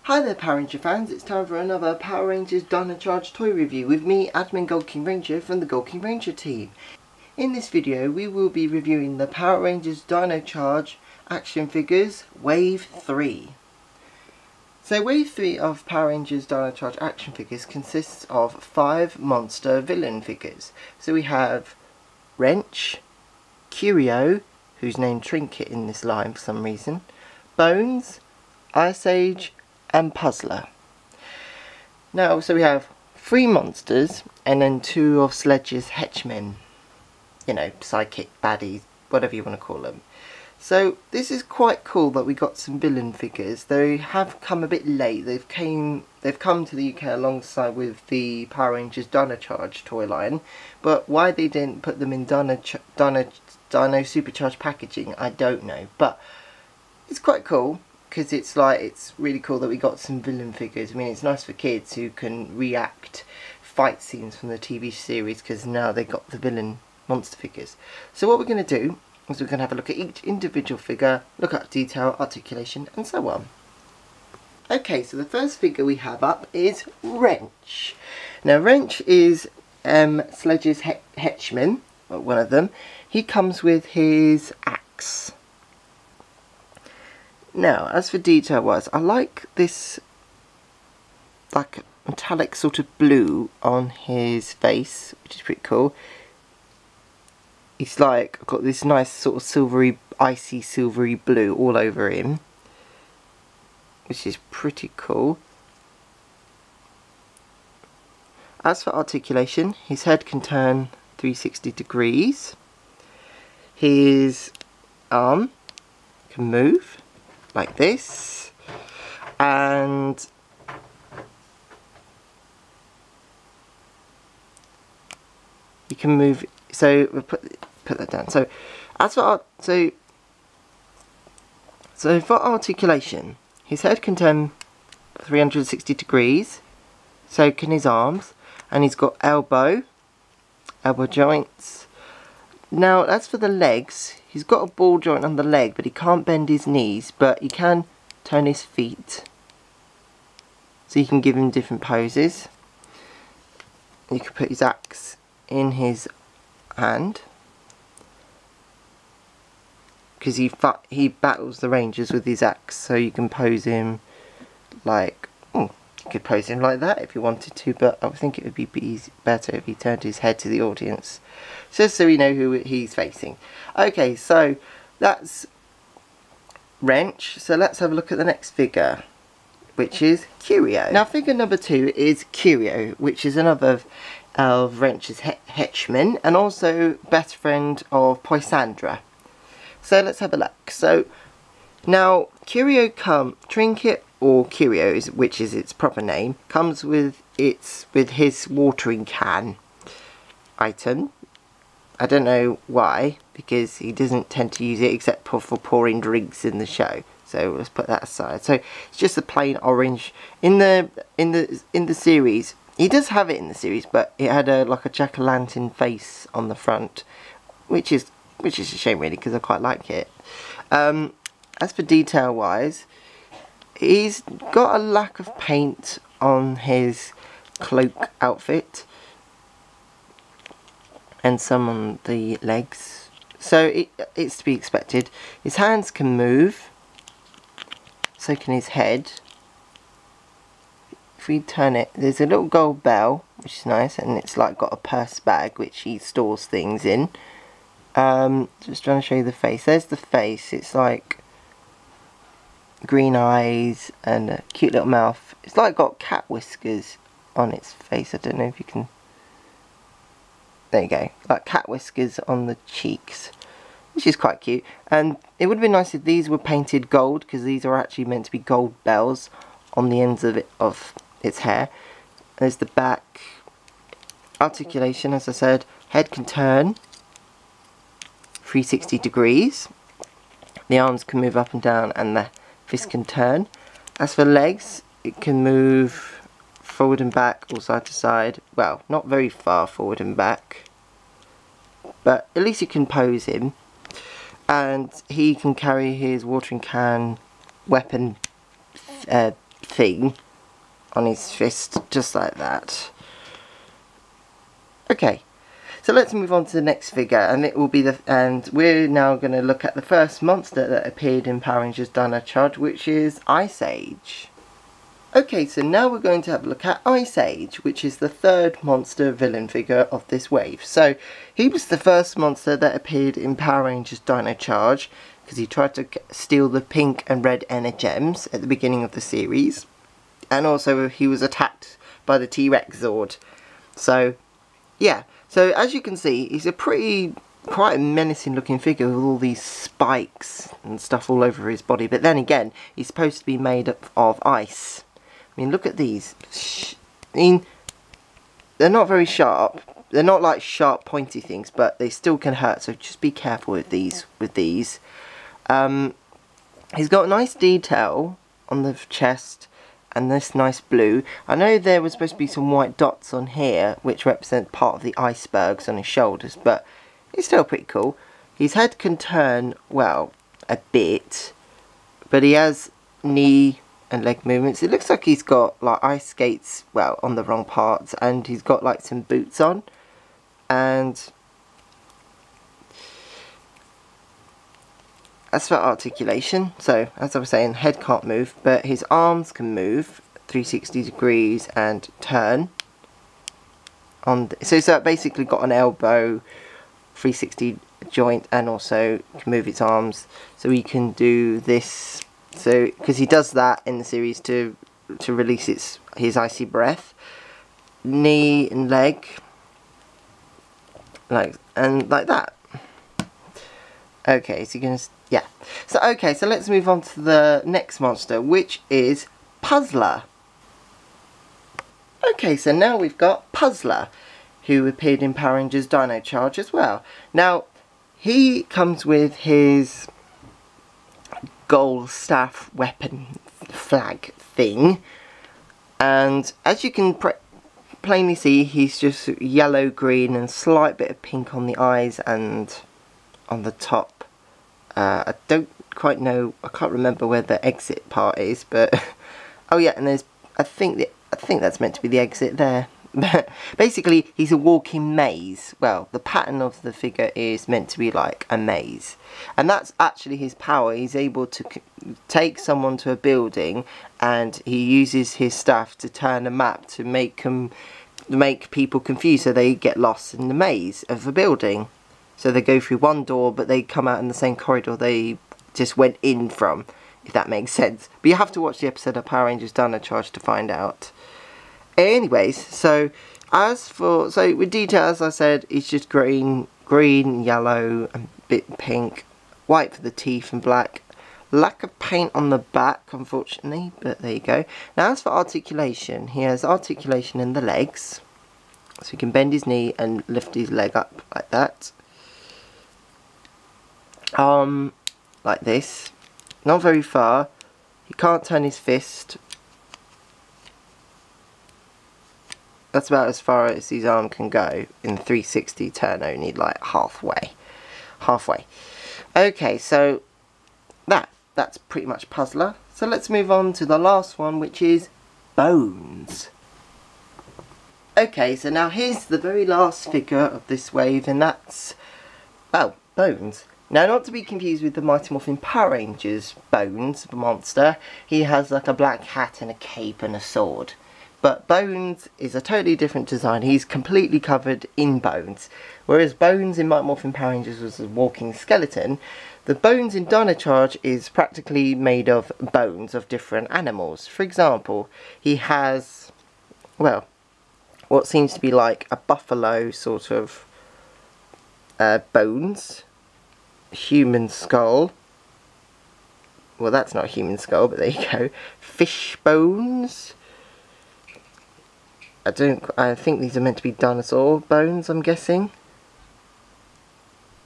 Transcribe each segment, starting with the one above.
Hi there Power Ranger fans, it's time for another Power Rangers Dino Charge toy review with me, Admin GoldKingRanger from the GoldKingRanger team. In this video we will be reviewing the Power Rangers Dino Charge action figures Wave 3. So Wave 3 of Power Rangers Dino Charge action figures consists of 5 monster villain figures. So we have Wrench, Curio, who's named Trinket in this line for some reason, Bones, Ice Age, and Puzzler. Now, so we have 3 monsters and then 2 of Sledge's henchmen. You know, psychic baddies, whatever you want to call them. So this is quite cool that we got some villain figures. They have come a bit late. They've come to the UK alongside with the Power Rangers Dino Charge toy line. But why they didn't put them in Dino Supercharged packaging, I don't know. But it's quite cool, because it's really cool that we got some villain figures. I mean, it's nice for kids who can react fight scenes from the TV series, because now they got the villain monster figures. So what we're going to do is we're going to have a look at each individual figure, look at detail, articulation, and so on. Okay, so the first figure we have up is Wrench. Now Wrench is Sledge's henchman, one of them. He comes with his axe. Now, as for detail wise, I like this like metallic sort of blue on his face, which is pretty cool. He's like got this nice sort of silvery, icy silvery blue all over him, which is pretty cool. As for articulation, his head can turn 360 degrees. His arm can move like this, and you can move. So we'll put that down. So as for for articulation, his head can turn 360 degrees. So can his arms, and he's got elbow joints. Now, as for the legs, he's got a ball joint on the leg, but he can't bend his knees, but he can turn his feet. So you can give him different poses. You can put his axe in his hand, because he battles the Rangers with his axe, so you can pose him like, you could pose him like that if you wanted to, but I think it would be better if he turned his head to the audience, just so we know who he's facing. Okay, so that's Wrench. So let's have a look at the next figure, which is Curio. Now figure number 2 is Curio, which is another of Wrench's henchman, and also best friend of Poisandra. So let's have a look. So now Curio Trinket, or Curio, which is its proper name, comes with his watering can item. I don't know why, because he doesn't tend to use it except for pouring drinks in the show. So let's put that aside. So it's just a plain orange. In the series, he does have it in the series, but it had like a jack-o'-lantern face on the front, which is a shame really, because I quite like it. As for detail wise, he's got a lack of paint on his cloak outfit, and some on the legs, so it's to be expected. His hands can move, so can his head. If we turn it, there's a little gold bell, which is nice, and it's like got a purse bag which he stores things in. Just trying to show you the face. There's the face. It's like green eyes and a cute little mouth. It's like got cat whiskers on its face. I don't know if you can. There you go, like cat whiskers on the cheeks, which is quite cute. And it would have been nice if these were painted gold, because these are actually meant to be gold bells on the ends of its hair. There's the back. Articulation, as I said, head can turn 360 degrees. The arms can move up and down, and the fist can turn. As for legs, it can move forward and back, or side to side. Well, not very far forward and back, but at least you can pose him. And he can carry his watering can weapon fit thing on his fist, just like that. Okay, so let's move on to the next figure, and it will be and we're now going to look at the first monster that appeared in Power Rangers Dino Charge, which is Ice Age. Okay, so now we're going to have a look at Ice Age, which is the third monster villain figure of this wave. So he was the first monster that appeared in Power Rangers Dino Charge, because he tried to steal the pink and red Energems at the beginning of the series, and also he was attacked by the T-Rex Zord. So yeah, so as you can see, he's a quite a menacing looking figure with all these spikes and stuff all over his body. But then again, he's supposed to be made up of ice. I mean, look at these. I mean, they're not very sharp. They're not like sharp pointy things, but they still can hurt. So just be careful with these. He's got a nice detail on the chest. And this nice blue. I know there was supposed to be some white dots on here, which represent part of the icebergs on his shoulders, but it's still pretty cool. His head can turn, well, a bit, but he has knee and leg movements. It looks like he's got like ice skates, well, on the wrong parts, and he's got like some boots on, and as for articulation, so as I was saying, head can't move, but his arms can move 360 degrees and turn. So he's basically got an elbow 360 joint, and also can move its arms. So he can do this. So because he does that in the series to release his icy breath. Knee and leg, like that. Okay, so you're gonna. Yeah. So okay, so let's move on to the next monster, which is Puzzler. Okay, so now we've got Puzzler, who appeared in Power Rangers Dino Charge as well. Now, he comes with his gold staff weapon flag thing, and as you can plainly see, he's just yellow, green, and slight bit of pink on the eyes and on the top. I don't quite know, I can't remember where the exit part is, but oh yeah, and there's I think that's meant to be the exit there. Basically, he's a walking maze. Well, the pattern of the figure is meant to be like a maze, and that's actually his power. He's able to take someone to a building, and he uses his staff to turn a map to make people confused, so they get lost in the maze of the building. So they go through one door, but they come out in the same corridor they just went in from, if that makes sense. But you have to watch the episode of Power Rangers Dino Charge to find out. Anyways, so with detail, as I said, it's just green, yellow, and a bit pink, white for the teeth, and black. Lack of paint on the back, unfortunately, but there you go. Now, as for articulation, he has articulation in the legs, so he can bend his knee and lift his leg up like that. Like this, not very far. He can't turn his fist. That's about as far as his arm can go in 360 turn, only like halfway. Okay, so that's pretty much Puzzler. So let's move on to the last one, which is Bones. Okay, so now here's the very last figure of this wave, and that's, well, Bones. Now, not to be confused with the Mighty Morphin Power Rangers Bones, the monster. He has like a black hat and a cape and a sword. But Bones is a totally different design. He's completely covered in bones. Whereas Bones in Mighty Morphin Power Rangers was a walking skeleton, the Bones in Dino Charge is practically made of bones of different animals. For example, he has, well, what seems to be like a buffalo sort of bones. Human skull. Well, that's not a human skull, but there you go. Fish bones. I think these are meant to be dinosaur bones, I'm guessing.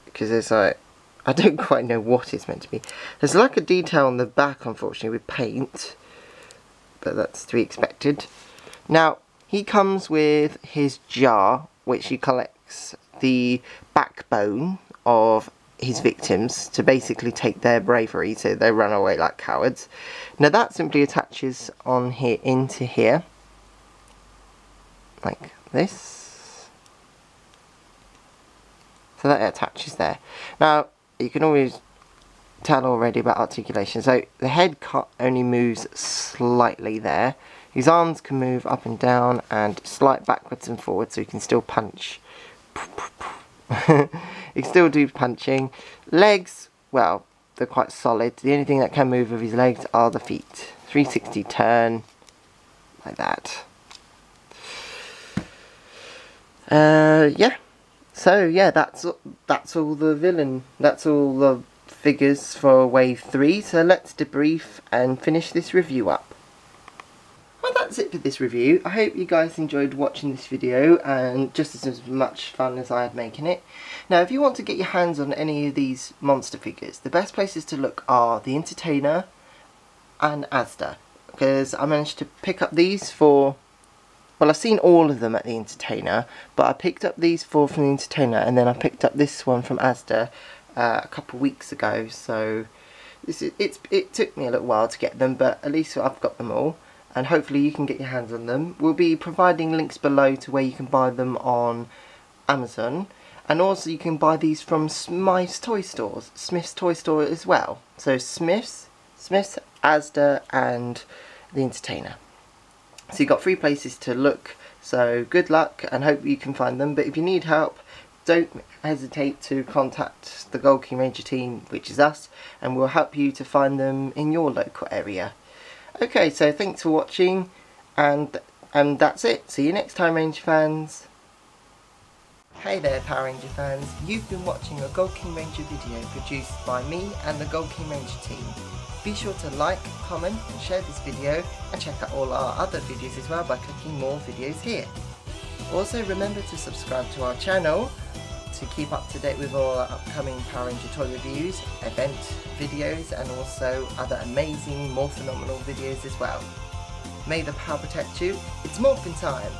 Because there's like, I don't quite know what it's meant to be. There's like a detail on the back, unfortunately, with paint. But that's to be expected. Now, he comes with his jar, which he collects the backbone of his victims to basically take their bravery, so they run away like cowards. Now that simply attaches on here into here, like this. So that attaches there. Now you can always tell already about articulation. So the head cut only moves slightly there. His arms can move up and down and slight backwards and forwards, so you can still punch. You can still do punching. Legs, well, they're quite solid. The only thing that can move with his legs are the feet. 360 turn, like that. Yeah. So yeah, that's all the villain. That's all the figures for wave 3. So let's debrief and finish this review up. Well, that's it for this review. I hope you guys enjoyed watching this video and just as much fun as I had making it. Now, if you want to get your hands on any of these monster figures, the best places to look are the Entertainer and ASDA, because I managed to pick up these for, well, I've seen all of them at the Entertainer, but I picked up these 4 from the Entertainer, and then I picked up this one from ASDA a couple of weeks ago. So it took me a little while to get them, but at least I've got them all. And hopefully you can get your hands on them. We'll be providing links below to where you can buy them on Amazon. And also you can buy these from Smyths toy stores, Smyths toy store as well. So Smyths, ASDA and the Entertainer. So you've got 3 places to look. So good luck and hope you can find them. But if you need help, don't hesitate to contact the GoldKingRanger team, which is us, and we'll help you to find them in your local area. Okay, so thanks for watching, and that's it. See you next time, Ranger fans. Hey there, Power Ranger fans. You've been watching a GoldKingRanger video produced by me and the GoldKingRanger team. Be sure to like, comment and share this video, and check out all our other videos as well by clicking more videos here. Also remember to subscribe to our channel to keep up to date with all our upcoming Power Ranger toy reviews, event videos and also other amazing, more phenomenal videos as well. May the power protect you. It's Morphin time!